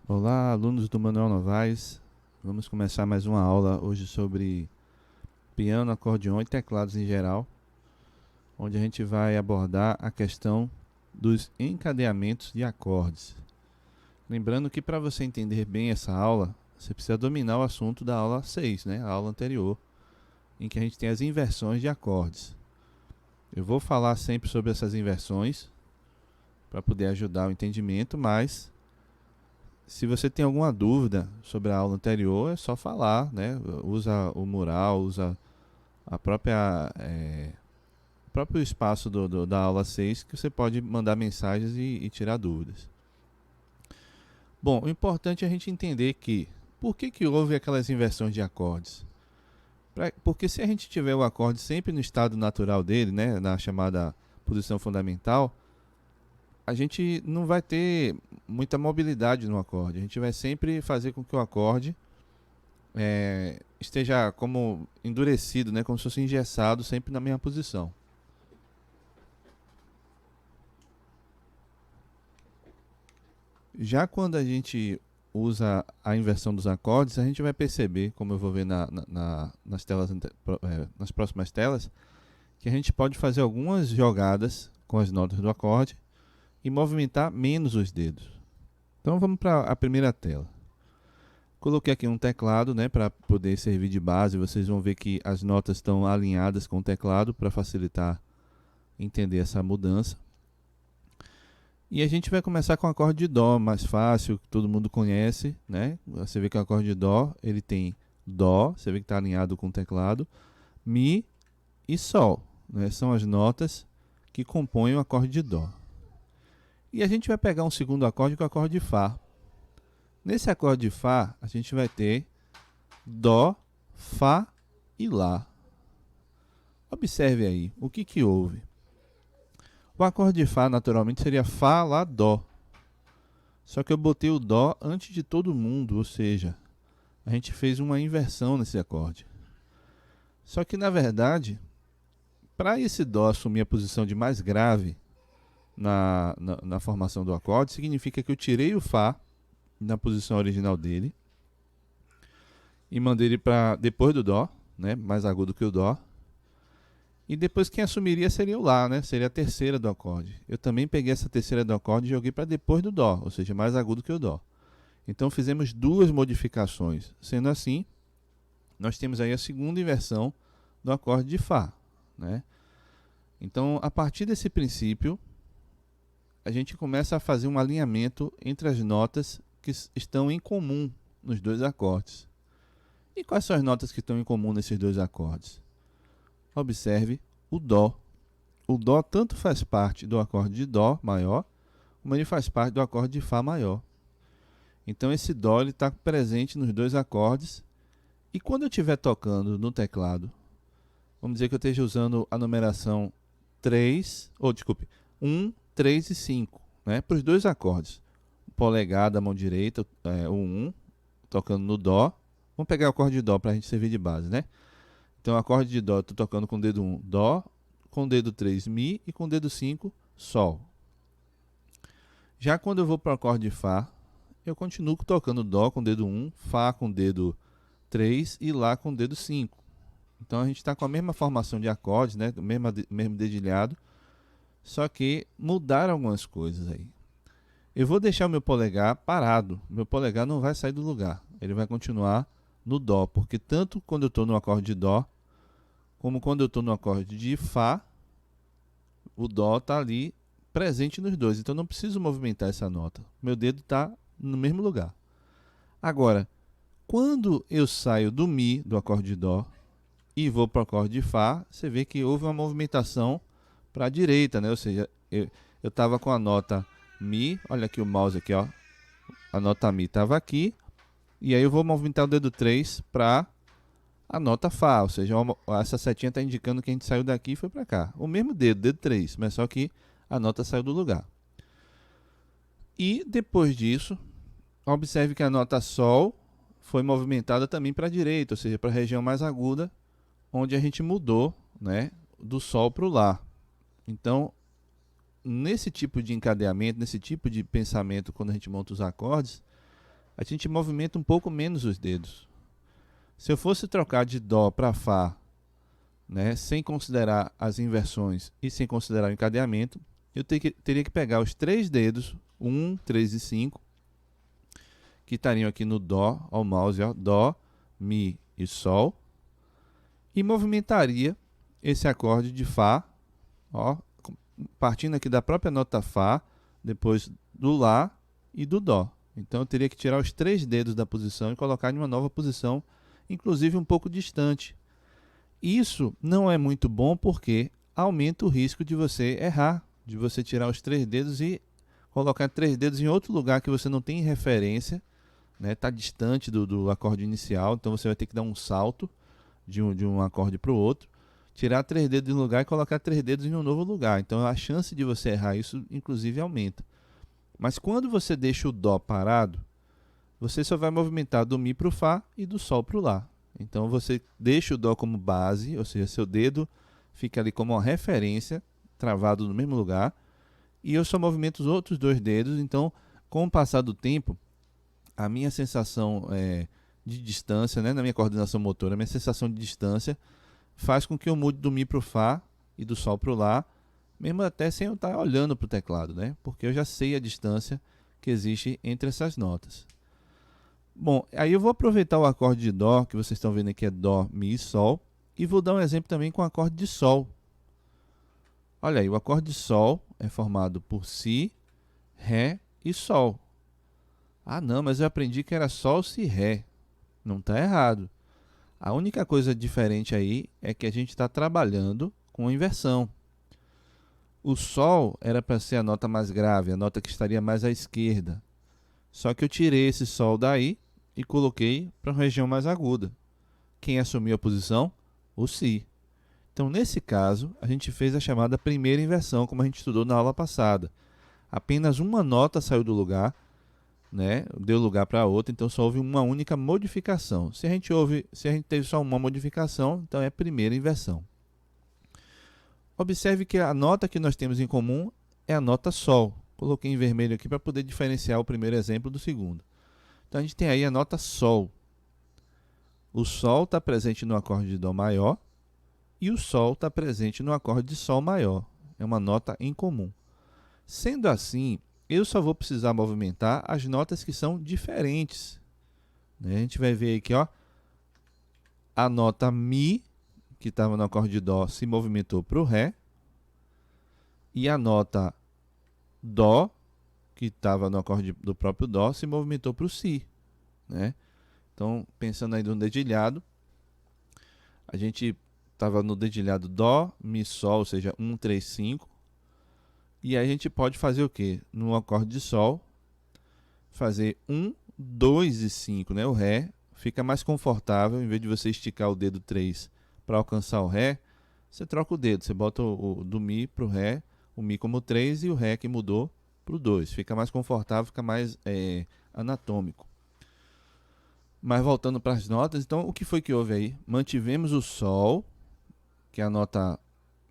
Olá, alunos do Manuel Novaes. Vamos começar mais uma aula hoje sobre piano, acordeon e teclados em geral, onde a gente vai abordar a questão dos encadeamentos de acordes. Lembrando que para você entender bem essa aula, você precisa dominar o assunto da aula 6, né? A aula anterior, em que a gente tem as inversões de acordes. Eu vou falar sempre sobre essas inversões para poder ajudar o entendimento, mas se você tem alguma dúvida sobre a aula anterior, é só falar, né? Usa o mural, usa a própria, o próprio espaço da aula 6 que você pode mandar mensagens e tirar dúvidas. Bom, o importante é a gente entender que por que houve aquelas inversões de acordes? Porque se a gente tiver o acorde sempre no estado natural dele, né, na chamada posição fundamental, a gente não vai ter muita mobilidade no acorde. A gente vai sempre fazer com que o acorde esteja como endurecido, né, como se fosse engessado, sempre na mesma posição. Já quando a gente usa a inversão dos acordes, a gente vai perceber, como eu vou ver nas telas, nas próximas telas, que a gente pode fazer algumas jogadas com as notas do acorde e movimentar menos os dedos. Então vamos para a primeira tela. Coloquei aqui um teclado, né, para poder servir de base. Vocês vão ver que as notas estão alinhadas com o teclado para facilitar entender essa mudança. E a gente vai começar com o acorde de Dó, mais fácil, que todo mundo conhece, né? Você vê que o acorde de Dó, ele tem Dó, você vê que está alinhado com o teclado, Mi e Sol, né? São as notas que compõem o acorde de Dó. E a gente vai pegar um segundo acorde, que é o acorde de Fá. Nesse acorde de Fá, a gente vai ter Dó, Fá e Lá. Observe aí, o que houve? O acorde de Fá, naturalmente, seria Fá, Lá, Dó. Só que eu botei o Dó antes de todo mundo, ou seja, a gente fez uma inversão nesse acorde. Só que, na verdade, para esse Dó assumir a posição de mais grave na formação do acorde, significa que eu tirei o Fá na posição original dele e mandei ele para depois do Dó, né, mais agudo que o Dó. E depois quem assumiria seria o Lá, né? Seria a terceira do acorde. Eu também peguei essa terceira do acorde e joguei para depois do Dó, ou seja, mais agudo que o Dó. Então fizemos duas modificações. Sendo assim, nós temos aí a segunda inversão do acorde de Fá, né? Então, a partir desse princípio, a gente começa a fazer um alinhamento entre as notas que estão em comum nos dois acordes. E quais são as notas que estão em comum nesses dois acordes? Observe o Dó. O Dó tanto faz parte do acorde de Dó maior, como ele faz parte do acorde de Fá maior. Então esse Dó está presente nos dois acordes. E quando eu estiver tocando no teclado, vamos dizer que eu esteja usando a numeração 3, ou desculpe, 1, 3 e 5, né, para os dois acordes. Polegar da mão direita, o 1, tocando no Dó. Vamos pegar o acorde de Dó para a gente servir de base, né? Então, o acorde de Dó, estou tocando com o dedo 1, Dó, com o dedo 3, Mi, e com o dedo 5, Sol. Já quando eu vou para o acorde de Fá, eu continuo tocando Dó com o dedo 1, Fá com o dedo 3 e Lá com o dedo 5. Então, a gente está com a mesma formação de acordes, né? Mesmo dedilhado, só que mudaram algumas coisas aí. Eu vou deixar o meu polegar parado. Meu polegar não vai sair do lugar. Ele vai continuar no Dó, porque tanto quando eu estou no acorde de Dó, como quando eu estou no acorde de Fá, o Dó está ali presente nos dois. Então, eu não preciso movimentar essa nota. Meu dedo está no mesmo lugar. Agora, quando eu saio do Mi, do acorde de Dó, e vou para o acorde de Fá, você vê que houve uma movimentação para a direita, né? Ou seja, eu estava com a nota Mi, olha aqui o mouse aqui, ó. A nota Mi estava aqui, e aí eu vou movimentar o dedo 3 para a nota Fá, ou seja, essa setinha está indicando que a gente saiu daqui e foi para cá. O mesmo dedo, dedo 3, mas só que a nota saiu do lugar. E depois disso, observe que a nota Sol foi movimentada também para a direita, ou seja, para a região mais aguda, onde a gente mudou, né, do Sol para o Lá. Então, nesse tipo de encadeamento, nesse tipo de pensamento, quando a gente monta os acordes, a gente movimenta um pouco menos os dedos. Se eu fosse trocar de Dó para Fá, né, sem considerar as inversões e sem considerar o encadeamento, eu teria que pegar os 3 dedos, 1, 3 e 5, que estariam aqui no Dó, ao mouse, ó, Dó, Mi e Sol, e movimentaria esse acorde de Fá, ó, partindo aqui da própria nota Fá, depois do Lá e do Dó. Então eu teria que tirar os 3 dedos da posição e colocar em uma nova posição, inclusive um pouco distante. Isso não é muito bom porque aumenta o risco de você errar, de você tirar os 3 dedos e colocar 3 dedos em outro lugar que você não tem referência, né? Está distante do acorde inicial, então você vai ter que dar um salto de um acorde para o outro, tirar 3 dedos de um lugar e colocar 3 dedos em um novo lugar. Então a chance de você errar isso, inclusive, aumenta. Mas quando você deixa o Dó parado, você só vai movimentar do Mi para o Fá e do Sol para o Lá. Então você deixa o Dó como base, ou seja, seu dedo fica ali como uma referência, travado no mesmo lugar, e eu só movimento os outros 2 dedos. Então, com o passar do tempo, a minha sensação de distância, né, na minha coordenação motora, a minha sensação de distância faz com que eu mude do Mi para o Fá e do Sol para o Lá, mesmo até sem eu estar olhando para o teclado, né, porque eu já sei a distância que existe entre essas notas. Bom, aí eu vou aproveitar o acorde de Dó, que vocês estão vendo aqui é Dó, Mi e Sol, e vou dar um exemplo também com o acorde de Sol. Olha aí, o acorde de Sol é formado por Si, Ré e Sol. Ah não, mas eu aprendi que era Sol, Si, Ré. Não está errado. A única coisa diferente aí é que a gente está trabalhando com a inversão. O Sol era para ser a nota mais grave, a nota que estaria mais à esquerda. Só que eu tirei esse Sol daí e coloquei para uma região mais aguda. Quem assumiu a posição? O Si. Então, nesse caso, a gente fez a chamada primeira inversão, como a gente estudou na aula passada. Apenas uma nota saiu do lugar, né? Deu lugar para outra, então só houve uma única modificação. Se a gente teve só uma modificação, então é a primeira inversão. Observe que a nota que nós temos em comum é a nota Sol. Coloquei em vermelho aqui para poder diferenciar o primeiro exemplo do segundo. Então a gente tem aí a nota Sol. O Sol está presente no acorde de Dó maior e o Sol está presente no acorde de Sol maior. É uma nota em comum. Sendo assim, eu só vou precisar movimentar as notas que são diferentes. A gente vai ver aqui, ó, a nota Mi, que estava no acorde de Dó, se movimentou para o Ré. E a nota Dó, que estava no acorde do próprio Dó, se movimentou para o Si, né? Então, pensando aí no dedilhado, a gente estava no dedilhado Dó, Mi, Sol, ou seja, 1, 3, 5. E aí a gente pode fazer o quê? No acorde de Sol, fazer 1, 2 e 5, né? O Ré fica mais confortável, em vez de você esticar o dedo 3 para alcançar o Ré, você troca o dedo, você bota do Mi para o Ré, o Mi como 3 e o Ré que mudou para o 2. Fica mais confortável, fica mais anatômico. Mas voltando para as notas, então o que foi que houve aí? Mantivemos o Sol, que é a nota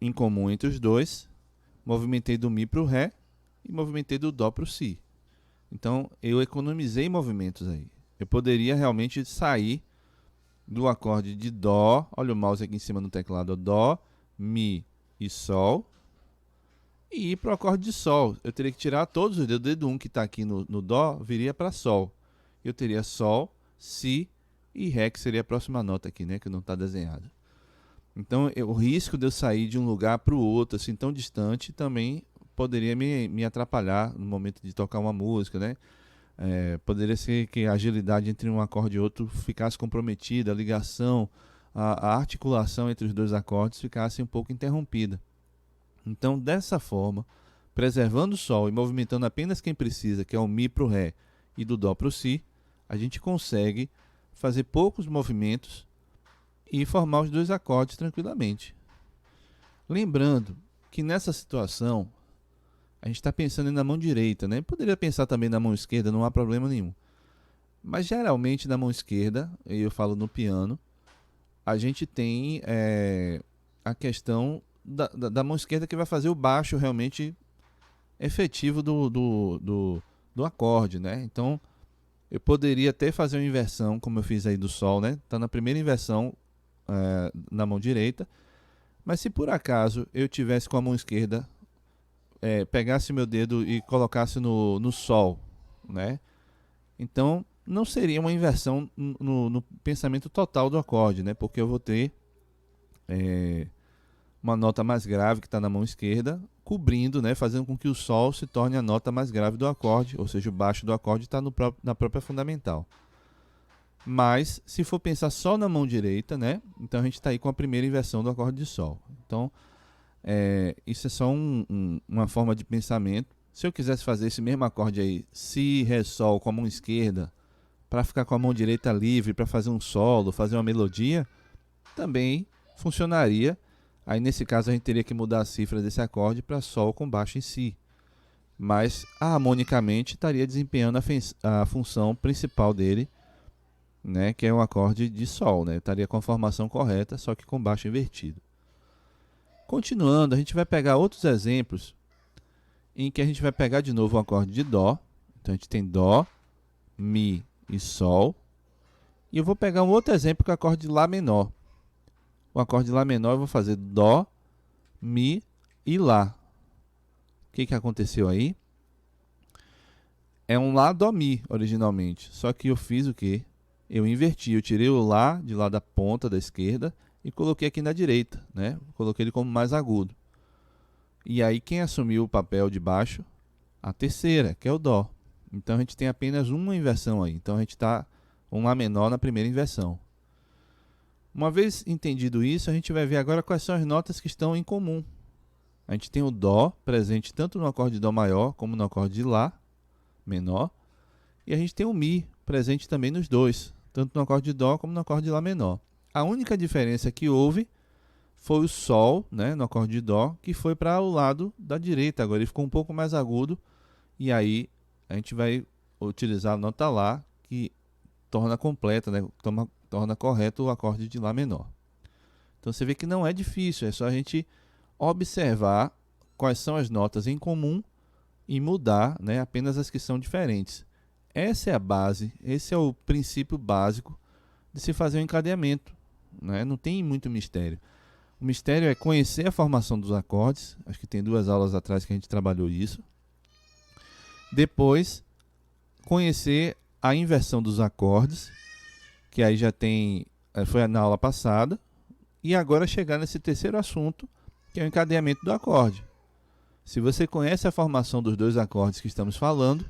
em comum entre os dois, movimentei do Mi para o Ré e movimentei do Dó para o Si. Então eu economizei movimentos aí. Eu poderia realmente sair do acorde de Dó, olha o mouse aqui em cima no teclado, Dó, Mi e Sol, e ir para o acorde de Sol. Eu teria que tirar todos os dedos, o dedo 1 que está aqui no Dó viria para Sol. Eu teria Sol, Si e Ré, que seria a próxima nota aqui, né, que não está desenhada. Então, o risco de eu sair de um lugar para o outro, assim, tão distante, também poderia me atrapalhar no momento de tocar uma música, né? Poderia ser que a agilidade entre um acorde e outro ficasse comprometida, a ligação, a articulação entre os dois acordes ficasse um pouco interrompida. Então, dessa forma, preservando o Sol e movimentando apenas quem precisa, que é o Mi para o Ré e do Dó para o Si, a gente consegue fazer poucos movimentos e formar os dois acordes tranquilamente. Lembrando que nessa situação, a gente está pensando na mão direita, né? Poderia pensar também na mão esquerda, não há problema nenhum. Mas geralmente na mão esquerda, e eu falo no piano, a gente tem a questão da mão esquerda que vai fazer o baixo realmente efetivo do acorde, né? Então, Eu poderia até fazer uma inversão, como eu fiz aí do Sol, né? Tá na primeira inversão na mão direita. Mas se por acaso eu tivesse com a mão esquerda, pegasse meu dedo e colocasse no Sol, né? Então não seria uma inversão no pensamento total do acorde, né? Porque eu vou ter uma nota mais grave que está na mão esquerda, cobrindo, né? Fazendo com que o Sol se torne a nota mais grave do acorde, ou seja, o baixo do acorde está na própria fundamental. Mas, se for pensar só na mão direita, né? Então a gente está aí com a primeira inversão do acorde de Sol. Então, isso é só uma forma de pensamento. Se eu quisesse fazer esse mesmo acorde aí, Si, Ré, Sol, com a mão esquerda, para ficar com a mão direita livre, para fazer um solo, fazer uma melodia, também funcionaria. Aí, nesse caso, a gente teria que mudar a cifra desse acorde para Sol com baixo em Si. Mas, harmonicamente, estaria desempenhando a função principal dele, né, que é um acorde de Sol, né? Estaria com a formação correta, só que com baixo invertido. Continuando, a gente vai pegar outros exemplos em que a gente vai pegar de novo o acorde de Dó. Então a gente tem Dó, Mi e Sol. E eu vou pegar um outro exemplo que é o acorde de Lá menor. O acorde de Lá menor eu vou fazer Dó, Mi e Lá. O que aconteceu aí? É um Lá, Dó, Mi originalmente. Só que eu fiz o quê? Eu inverti, eu tirei o Lá de lá da ponta da esquerda e coloquei aqui na direita, né? Coloquei ele como mais agudo. E aí quem assumiu o papel de baixo? A terceira, que é o Dó. Então a gente tem apenas uma inversão aí. Então a gente está um Lá menor na primeira inversão. Uma vez entendido isso, a gente vai ver agora quais são as notas que estão em comum. A gente tem o Dó presente tanto no acorde de Dó maior como no acorde de Lá menor. E a gente tem o Mi presente também nos dois, tanto no acorde de Dó como no acorde de Lá menor. A única diferença que houve foi o Sol, né, no acorde de Dó, que foi para o lado da direita. Agora ele ficou um pouco mais agudo, e aí a gente vai utilizar a nota Lá, que torna completa, né, torna correto o acorde de Lá menor. Então você vê que não é difícil, é só a gente observar quais são as notas em comum e mudar, né, apenas as que são diferentes. Essa é a base, esse é o princípio básico de se fazer um encadeamento, né? Não tem muito mistério. O mistério é conhecer a formação dos acordes. Acho que tem 2 aulas atrás que a gente trabalhou isso. Depois, conhecer a inversão dos acordes, que aí já foi na aula passada. E agora chegar nesse terceiro assunto, que é o encadeamento do acorde. Se você conhece a formação dos 2 acordes que estamos falando,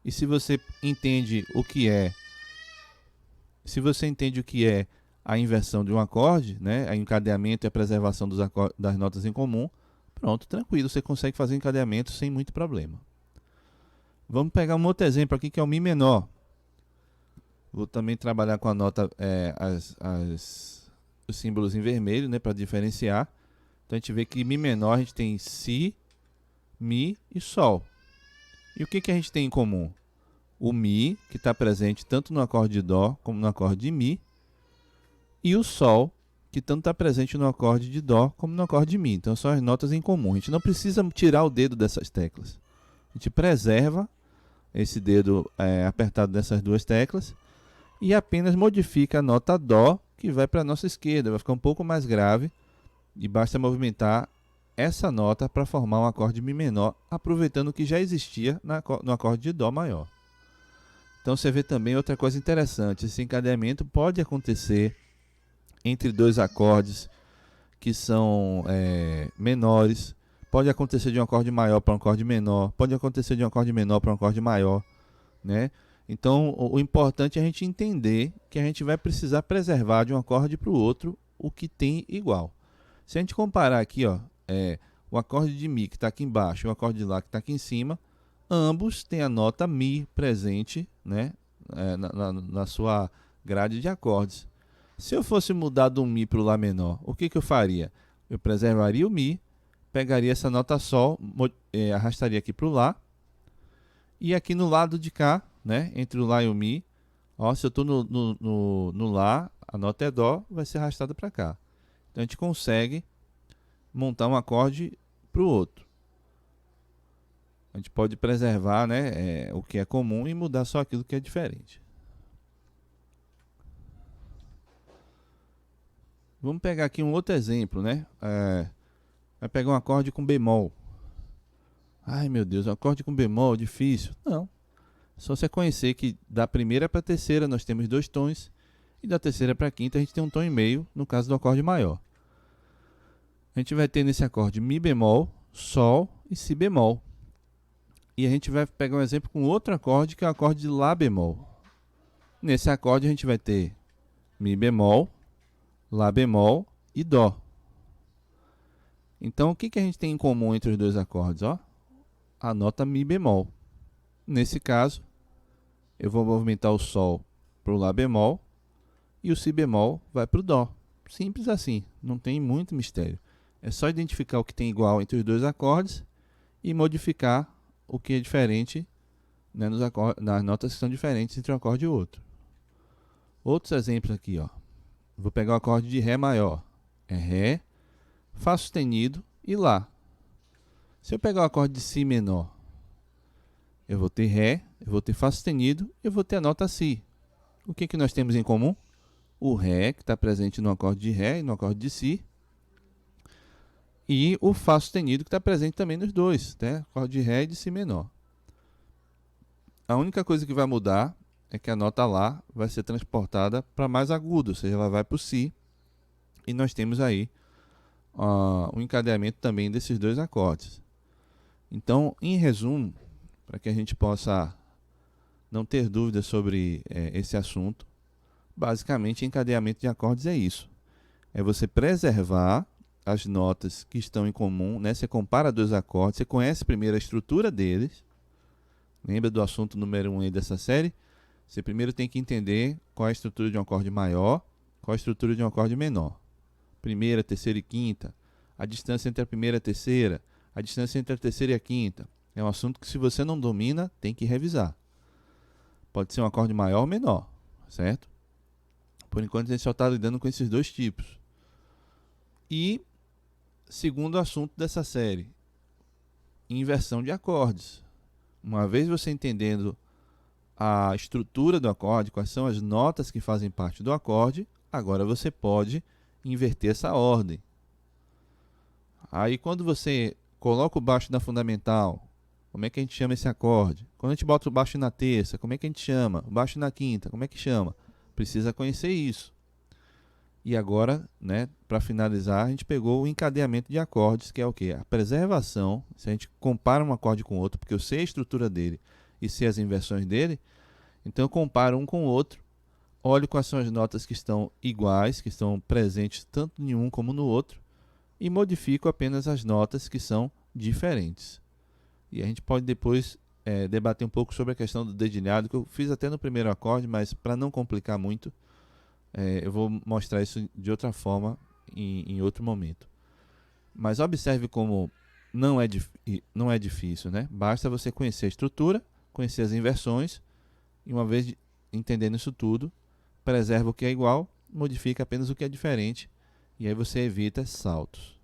e se você entende o que é a inversão de um acorde, né, o encadeamento e a preservação das notas em comum, pronto, tranquilo, você consegue fazer encadeamento sem muito problema. Vamos pegar um outro exemplo aqui que é o Mi menor. Vou também trabalhar com a nota, os símbolos em vermelho, né, para diferenciar. Então a gente vê que Mi menor a gente tem Si, Mi e Sol. E o que a gente tem em comum? O Mi, que está presente tanto no acorde de Dó como no acorde de Mi, e o Sol, que tanto está presente no acorde de Dó como no acorde de Mi. Então são as notas em comum. A gente não precisa tirar o dedo dessas teclas. A gente preserva esse dedo apertado dessas 2 teclas e apenas modifica a nota Dó, que vai para a nossa esquerda. Vai ficar um pouco mais grave e basta movimentar essa nota para formar um acorde de Mi menor, aproveitando o que já existia no acorde de Dó maior. Então você vê também outra coisa interessante, esse encadeamento pode acontecer entre 2 acordes que são menores, pode acontecer de um acorde maior para um acorde menor, pode acontecer de um acorde menor para um acorde maior, né? Então o importante é a gente entender que a gente vai precisar preservar de um acorde para o outro o que tem igual. Se a gente comparar aqui, ó, o acorde de Mi que está aqui embaixo e o acorde de Lá que está aqui em cima, ambos têm a nota Mi presente, né, na sua grade de acordes. Se eu fosse mudar do Mi para o Lá menor, o que eu faria? Eu preservaria o Mi, pegaria essa nota Sol, arrastaria aqui para o Lá, e aqui no lado de cá, né, entre o Lá e o Mi, ó, se eu estou no Lá, a nota é Dó, vai ser arrastada para cá. Então a gente consegue montar um acorde para o outro. A gente pode preservar, né, o que é comum e mudar só aquilo que é diferente. Vamos pegar aqui um outro exemplo, né? Vai pegar um acorde com bemol. Ai, meu Deus, um acorde com bemol, difícil. Não. É só você conhecer que da primeira para a terceira nós temos 2 tons e da terceira para a quinta a gente tem um tom e meio, no caso do acorde maior. A gente vai ter nesse acorde Mi bemol, Sol e Si bemol. E a gente vai pegar um exemplo com outro acorde, que é o acorde de Lá bemol. Nesse acorde a gente vai ter Mi bemol, Lá bemol e Dó. Então o que a gente tem em comum entre os dois acordes? Ó? A nota Mi bemol. Nesse caso, eu vou movimentar o Sol para o Lá bemol e o Si bemol vai para o Dó. Simples assim, não tem muito mistério. É só identificar o que tem igual entre os dois acordes e modificar o que é diferente, né, nas notas que são diferentes entre um acorde e o outro. Outros exemplos aqui, ó. Vou pegar o acorde de Ré maior. É Ré, Fá sustenido e Lá. Se eu pegar o acorde de Si menor, eu vou ter Ré, eu vou ter Fá sustenido e eu vou ter a nota Si. O que nós temos em comum? O Ré, que está presente no acorde de Ré e no acorde de Si, e o Fá sustenido, que está presente também nos dois, né? Acorde de Ré e de Si menor. A única coisa que vai mudar é que a nota Lá vai ser transportada para mais agudo, ou seja, ela vai para o Si, e nós temos aí o encadeamento também desses dois acordes. Então, em resumo, para que a gente possa não ter dúvidas sobre esse assunto, basicamente encadeamento de acordes é isso. É você preservar as notas que estão em comum, né? Você compara dois acordes, você conhece primeiro a estrutura deles. Lembra do assunto número 1 aí dessa série? Você primeiro tem que entender qual é a estrutura de um acorde maior, qual a estrutura de um acorde menor. Primeira, terceira e quinta, a distância entre a primeira e a terceira, a distância entre a terceira e a quinta. É um assunto que, se você não domina, tem que revisar. Pode ser um acorde maior ou menor, certo? Por enquanto a gente só está lidando com esses dois tipos. E segundo assunto dessa série, inversão de acordes. Uma vez você entendendo a estrutura do acorde, quais são as notas que fazem parte do acorde, agora você pode inverter essa ordem. Aí quando você coloca o baixo na fundamental, como é que a gente chama esse acorde? Quando a gente bota o baixo na terça, como é que a gente chama? O baixo na quinta, como é que chama? Precisa conhecer isso. E agora, né, para finalizar, a gente pegou o encadeamento de acordes, que é o quê? A preservação. Se a gente compara um acorde com o outro, porque eu sei a estrutura dele e sei as inversões dele, então eu comparo um com o outro, olho quais são as notas que estão iguais, que estão presentes tanto em um como no outro, e modifico apenas as notas que são diferentes. E a gente pode depois debater um pouco sobre a questão do dedilhado, que eu fiz até no primeiro acorde, mas para não complicar muito, eu vou mostrar isso de outra forma em outro momento. Mas observe como não é difícil, né? Basta você conhecer a estrutura, conhecer as inversões, e uma vez entendendo isso tudo, preserva o que é igual, modifica apenas o que é diferente, e aí você evita saltos.